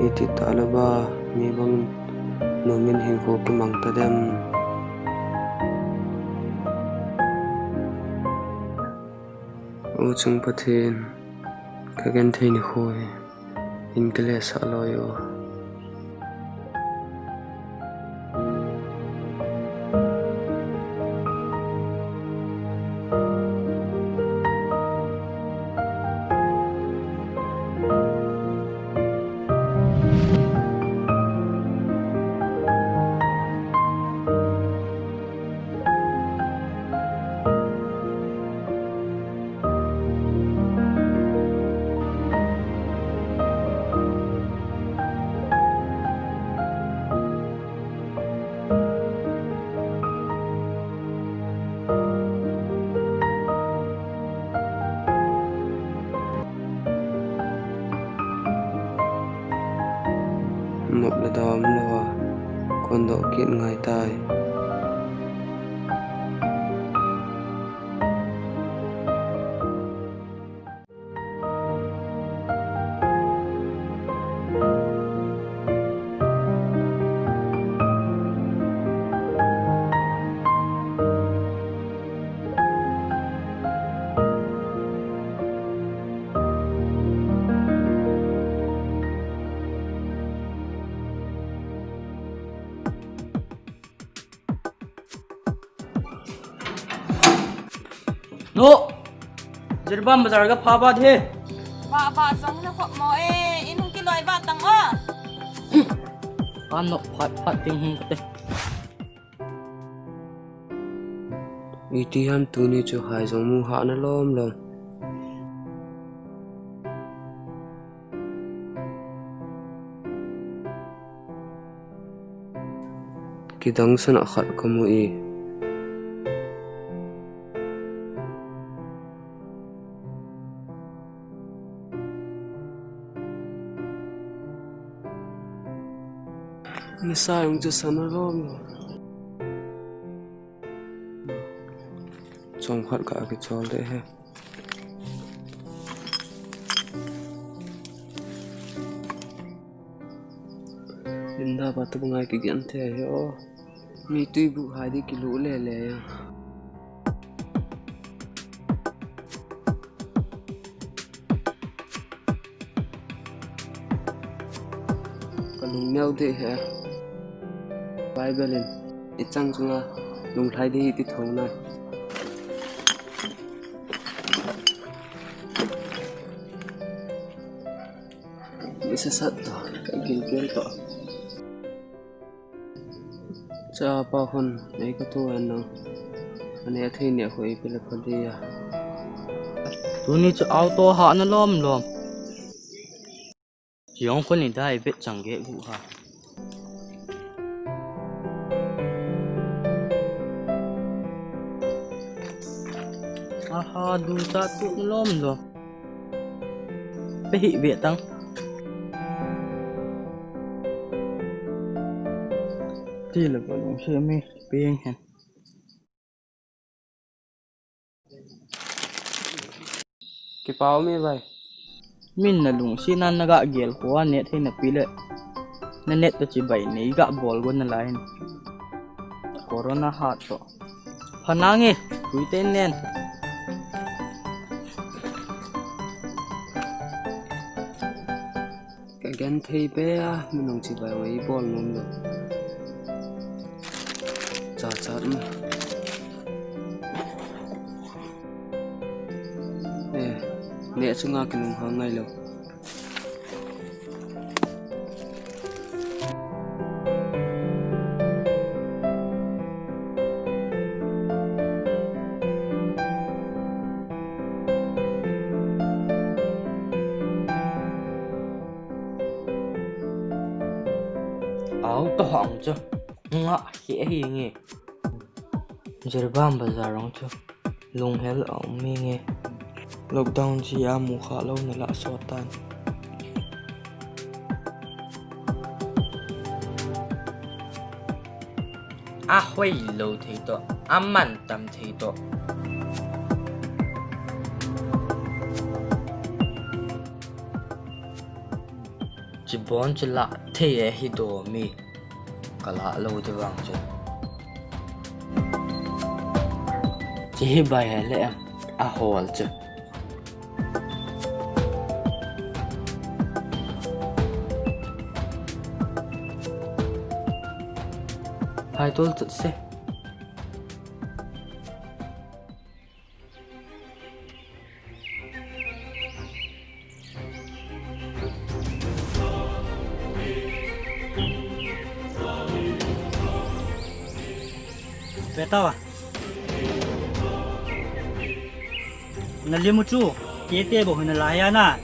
iti talaba mi bang nomin hingho ki mangtadem o chung pathin kagen theini khoi inkele saloyo nộp là đom lo con độ kiện ngày tai No, Jirbam bazar ka phaba the. Ba sang na khop mo inung kiloi ba tang o. An no phat ting hing te. iti ham tu ni chu hai jong mu ha na lom lom kidang sana khat kamu i ni sa yung chu sana lom chong khat ka ki chol de he Linda ba tu ngai ki gian the yo mi tui bu hai di ki lu le le ya kalung neu de he Bible ichang chunga lung thai di ti thong na isa sat to ka gil to cha pa hon nei ka tu an no ane athei ne khoi pela phadiya Tu ni chu auto ha na lom lom. Yong ko ni dai bet chang ge gu ha. Aha du ta tu lom lo. Pe hi be tang. Ti là vợ lòng xe mi biên hen ki pau mi vai min na lung si nan naga gel ko net he na pile na net to chi bai nei ga bol gon na lain corona hat to phanange tuiten nen ka gan thei be a minong chi bai wai bol mum lo cha cha nè sunga ki lung hang ngai lo áo to hỏng chứ ngạ khẽ hi nghe Jirbam bazar rong chứ lung hel ong mi nghe lockdown chi a mu kha lo na la so tan a hoi lo thei to amman tam thei to chỉ bốn chỉ lạ thế hi đồ mi cả lạ lâu thì vàng chứ chỉ bài hay lẽ hồ chứ hai tôi tự xe về tao à nè liêm một chú kế tê bộ hình là ya na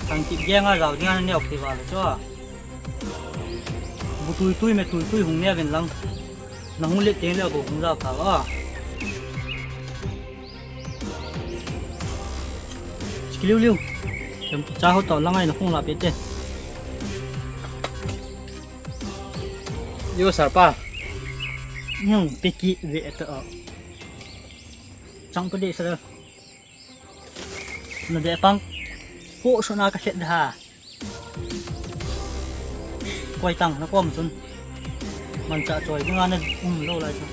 thằng kịp giang à giàu nha nè thì vào cho một tui mẹ tui hùng nè bên lăng nó hùng liệt tiếng là bộ hùng giàu thảo à chỉ liu chấm cha hốt tàu lăng này nó không làm biếtទេYo sarpa. nhưng peki về tao trong cái đấy sao nó để băng bộ số nào cái chuyện ha quay tăng nó có một chút mình chợ rồi nhưng mà nó lâu lại thôi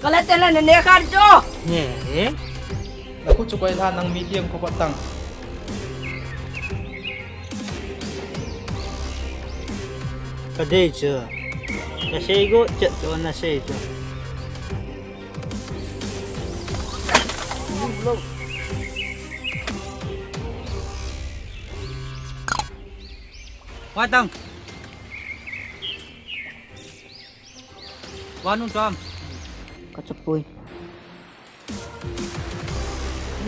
Có lẽ tên là nè khăn cho. nè Aku cukai than ng medium ko patang. cái đây chưa cái xe go chợ cho nó xe chưa quay tăng qua nung tròn có chấp vui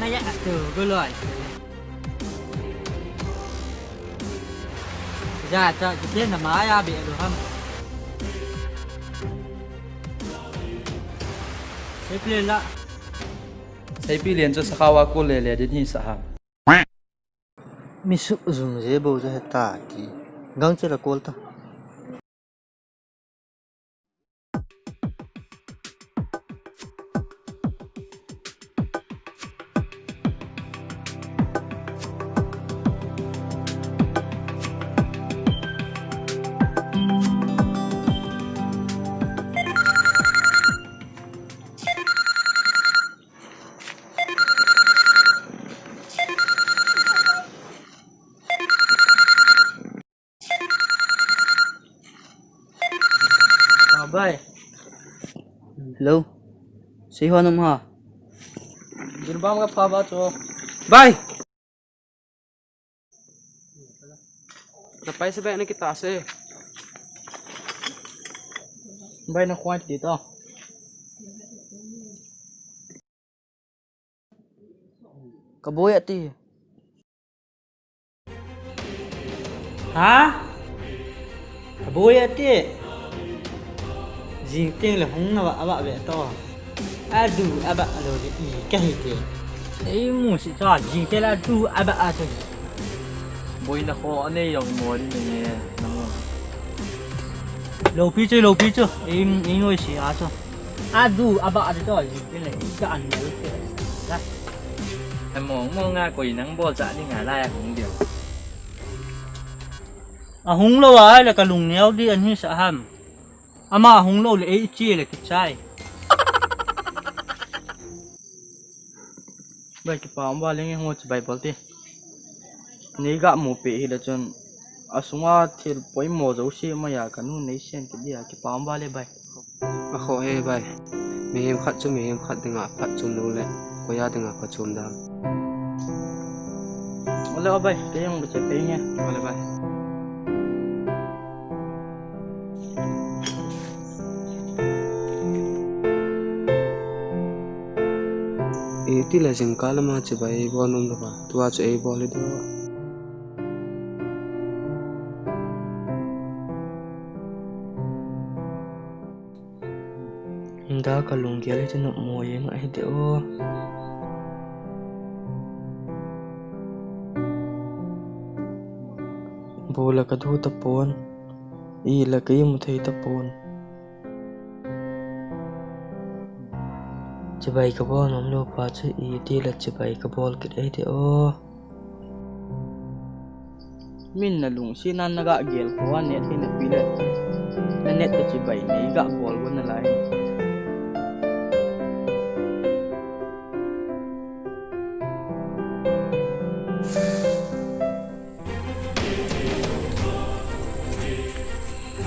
này ạ từ cái lời ra cho biết là má ya bị được không Seipilen la Seipilen cho sakawa ko lele din hi saham. mi su dùng dễ bầu ra ta thì ngang chơi là cô ta bay lâu sĩ hoa nông hả Dirbam ka pa ba cho? Bye. Napay sa na kita se. bay nó khoai tí to có bối ạ tí hả bôi á tí riêng tiếng là không là bạn về to à đủ à bạn rồi thì cái gì thế ấy muốn sẽ cho riêng tiếng là đủ à bạn thôi Boy na ko ano yung mo din niya. lâu pi chưa em ngồi xí à cho à đủ à bạn thì cho riêng tiếng này cái ăn nữa đấy Em mo nga quỷ nắng bo dạ đi ngả lai cũng được. à hung lâu à hay là cả lùng néo đi ăn như sợ ham à mà hung lâu là ấy chia là cái chai Ba ki pa ba leng ho ch Bible ti. Ni ga mo pe hi la chon asunga thil poi mo zo si ma ya kanu nei sen ki dia ki pa ba le bai. Ma kho he bai. Mi hem khat chu mi hem khat dinga phat chun lo le. Ko ya dinga pa chum dam. Ole bai ke yang ba che pe nya. Ole bai. Ti là dừng cá lắm mà chỉ bay bò nôm được à, tua cho ấy bò lên đó. da kalunggel hi tin mo yeng ai de o bola ka thu tapon I la kai mu thei tapon chibai ka bol nom lo pa chu I ti la chibai ka bol kit ai de o min na lung si nan naga gel ko net hin na pile na net ta chi bai nei ga bol gon na lai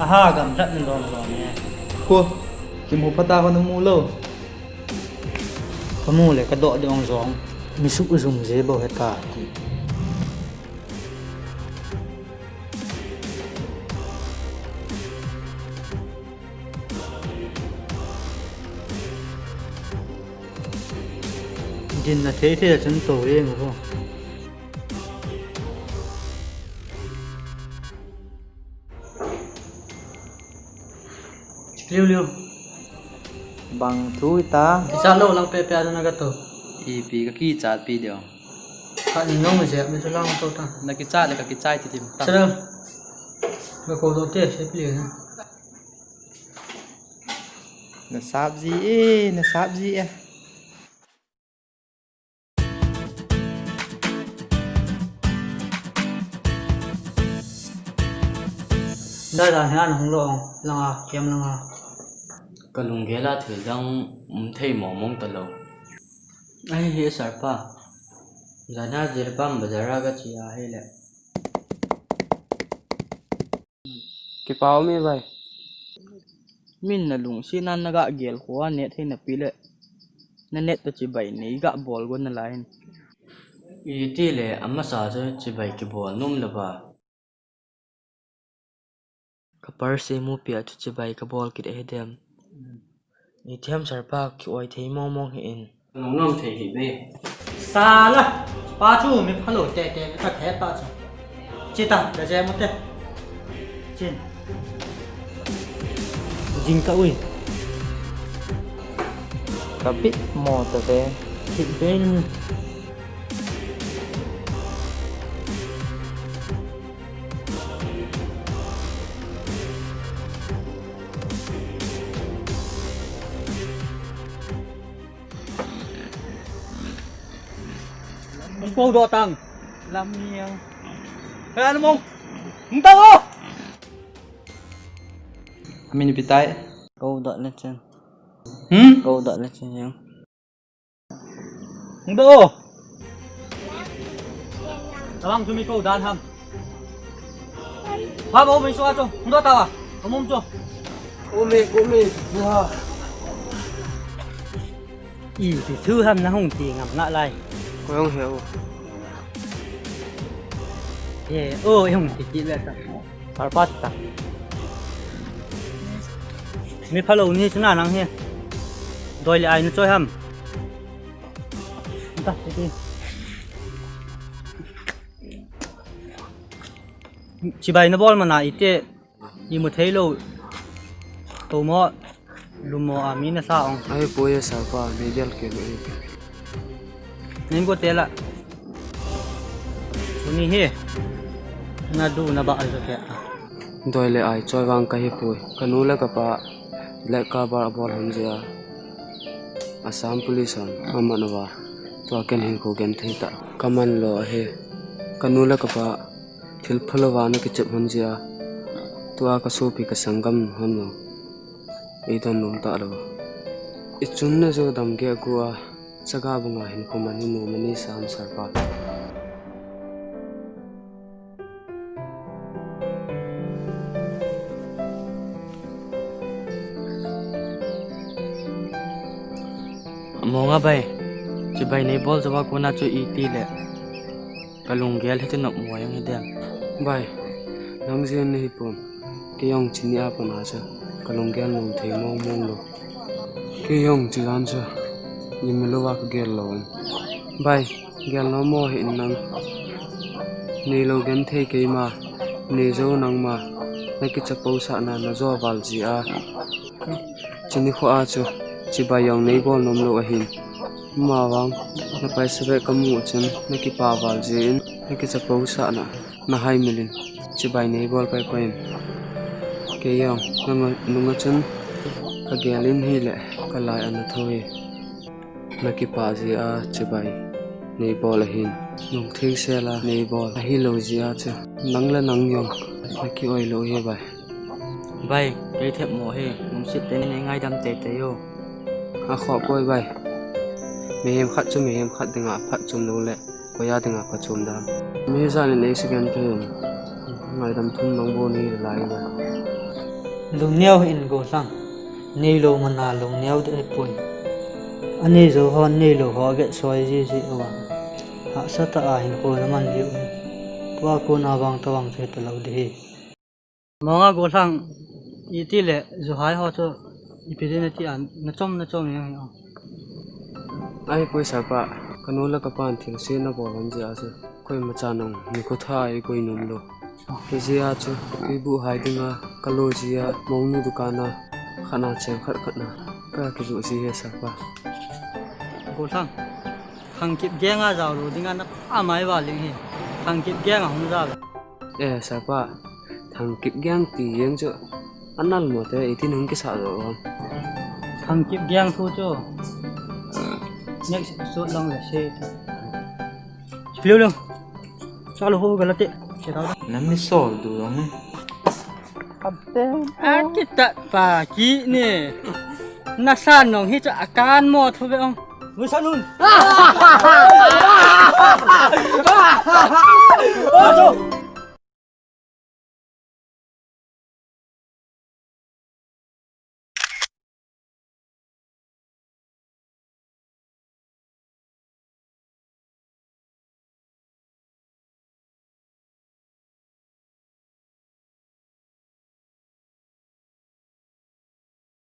aha gam rat nin ron ron ne ko ki mu phata ko na mu lo kamu le ka do de ong zong mi su zum je bo het ka ti din na thế thế là chân tổ em không liu liu bang thu ta thì sao lâu lăng pe pe nó cái tổ EP ka ki chat pi dio bạn nhìn ngông mà dẹp mình cho lăng tổ ta na ki chat le ka ki chai ti tim ta sao đâu mà cô tổ thế sẽ liền na sap ji e đây là hai anh không lo lăng à kem lăng à kalunggel la thil dang thei mo mong ta lo ai hi sarpa jana jirpam bazara ga chia hele ki pao mi bai min na lung si nan naga gel ko net hin na pile na net ta chi bai nei ga bol gon na lai I ti le amma sa chu chibai ki bol num la ba kapar se mu pia chu chibai ka bol kit ai dem I thiam sarpa ki oi thei mo mong hi in nong thei hi be xa là ba chú mình phải lột tè tè cái thẻ ta chứ chị ta để xem một tè trên dính cả ui ka bit mo ta ve thịt bên cô đo tăng lam miang hey ano mo tao ko amin pitai câu đợi lên trên câu đợi lên trên nhá đâu Tawang cumi cô đàn hầm Hoa bố mình xóa cho không đo tao à không mông cho cô mì wow ý thì thứ hầm nó không tiền ngập ngã lại cô không hiểu ôi không thì chị là par pat ta mi phá lầu như thế nào năng hiền rồi lại nó chơi hầm ta đi chị bày nó bol mà nãy ít đi một thấy lâu tổ mò lùm mò à mi nó sao không ai bôi sao pa đi đial kia rồi nên có tiền là ini he na du na ba al ke doi le ai choi wang ka hi pui kanu la ka pa le ka bar bol ham ja Assam police on amanwa to ken hin ko gen thei ta kaman lo he kanu la ka pa thil phalawa na ki chep han ja to ka so pi ka sangam ham no e don nom ta lo I chun na zo dam ge kwa saga bunga hin ko mani no mani sam sarpa monga bai chibai nei bol jawa ko na chu EP le kalunggel he tin mo yang dem bai nang zen nei pon ke yong chini a pon a cha kalunggel nom thei mong mong lo ke yong chi lan cha nimelo wa ka gel lo bai gel no mo hin nang Neilou gen thei ke ma Neijou nang ma na ki chapo sa na na zo wal ji a chini kho a chu chỉ bài dòng này bol nôm lộ hình mà vang nó phải sẽ về cầm mũ chân nó kí pa vào gì nó kí chập bầu sạ nó 2 million chỉ bài này bol phải quên cái dòng nó nung chân cái ghé lên hi lệ cái lại anh thôi nó kí pa gì chỉ bài này bol là hình nung thiên xe là này bol hi lâu gì chứ nắng là nắng nhom nó kí oi lâu hi bài bay cái thiệp mồ hề muốn xịt tên này ngay đâm tệ tệ yo khó coi bài mấy em khát cho mấy em khát tiếng phát chôm lâu lệ có gia tiếng phát chôm đam mấy gia đình này sẽ gần thêm ngày đâm thun nông bồn đi lại rồi lùng neo in go sang Neilou mà na lùng neo để bồi anh ấy rồi họ Neilou họ get xoay gì mà họ sẽ ta hình cô làm ăn gì qua cô nào vang tao vang sẽ tao đi mong go sang ít lệ rồi hai họ cho EP-7 thì anh nó chôm như thế ai coi sao ba cái nô là cái pan thì sẽ nó bỏ làm gì à chứ coi mà cha nông mình có thay coi nôm lo cái gì à chứ cái bu hai tiếng à cái lô gì à mong nu dukan à khana chen khát khát na cái vụ gì hết sao ba go sang Thangkip ghé ngã giàu rồi tiếng Anh nó máy vào liền Thangkip ghé ngã không ra sao ba Thangkip gang tiếng chứ anh ăn một thế thì nung cái sao rồi không Thangkip ghé thôi chứ next số long là xe phiêu luôn sao lo hô cái là tệ cái đó nắm mi sổ đủ rồi kita pagi nih nasan nong hi akan mo thôi ông người sao luôn